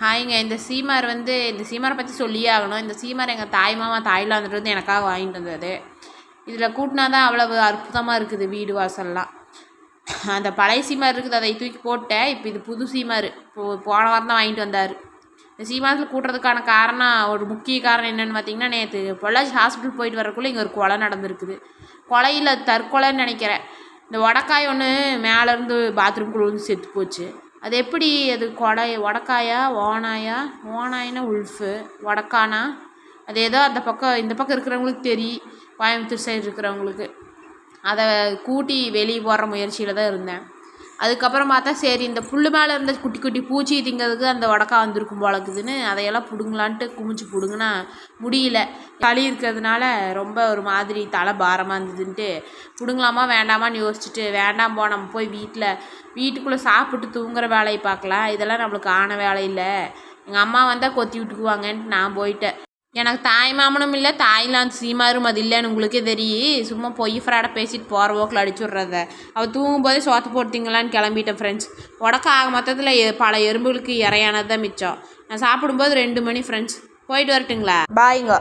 ஹாய்ங்க. இந்த சீமாரை பற்றி சொல்லியே ஆகணும். இந்த சீமார் எங்கள் தாய் மாமா தாய்லாந்துட்டு வந்து எனக்காக வாங்கிட்டு வந்தது. இதில் கூட்டினா தான் அவ்வளவு அற்புதமாக இருக்குது வீடு வாசல்லாம். அந்த பழைய சீமார் இருக்குது, அதை தூக்கி போட்டேன். இப்போ இது புது சீமார் போன வாரம் தான் வாங்கிட்டு வந்தார். இந்த சீமாரத்தில் கூட்டுறதுக்கான காரணம், ஒரு முக்கிய காரணம் என்னென்னு பார்த்தீங்கன்னா, நேற்று பொள்ளாச்சி ஹாஸ்பிட்டல் போயிட்டு வரக்குள்ளே இங்கே ஒரு கொலை நடந்திருக்குது. கொலையில் தற்கொலைன்னு நினைக்கிறேன். இந்த உடக்காய் ஒன்று மேலேருந்து பாத்ரூம்குள்ளே வந்து செத்து போச்சு. அது எப்படி அது உடக்காயா ஓனாயினா உல்ஃபு உடக்கானா அது ஏதோ அந்த பக்கம் இந்த பக்கம் இருக்கிறவங்களுக்கு தெரியும், கோயம்புத்தூர் சைடு இருக்கிறவங்களுக்கு. அதை கூட்டி வெளியே போடுற முயற்சியில் தான் இருந்தேன். அதுக்கப்புறம் பார்த்தா சரி, இந்த புல் மேலே இருந்த குட்டி குட்டி பூச்சி திங்கிறதுக்கு அந்த உடக்கா வந்திருக்கும் போலக்குதுன்னு அதையெல்லாம் பிடுங்கலான்ட்டு குமிச்சு பிடுங்கினா முடியல. களி இருக்கிறதுனால ரொம்ப ஒரு மாதிரி தலை பாரமாக இருந்ததுன்ட்டு பிடுங்கலாமா வேண்டாமான்னு யோசிச்சுட்டு, வேண்டாம் நம்ம போய் வீட்டுக்குள்ளே சாப்பிட்டு தூங்குற வேலையை பார்க்கலாம், இதெல்லாம் நம்மளுக்கு ஆன வேலை இல்லை, எங்கள் அம்மா வந்தால் கொத்தி விட்டுக்குவாங்கன்ட்டு நான் போயிட்டேன். எனக்கு தாய் மாமனும் இல்லை, தாய்லாந்து சீமாரும் அது இல்லைன்னு உங்களுக்கே தெரியும். சும்மா பொய் ஃப்ராட பேசிட்டு போகிற போக்கில் அடிச்சு விட்றத. அவள் தூங்கும்போதே சோத்து போட்டிங்களான்னு கிளம்பிட்டேன் ஃப்ரெண்ட்ஸ். உடக்க ஆக மொத்தத்தில் பல எறும்புகளுக்கு இறையானது தான் மிச்சம். நான் சாப்பிடும்போது 2 மணி ஃப்ரெண்ட்ஸ். போயிட்டு வரட்டுங்களா? பாய்ங்க.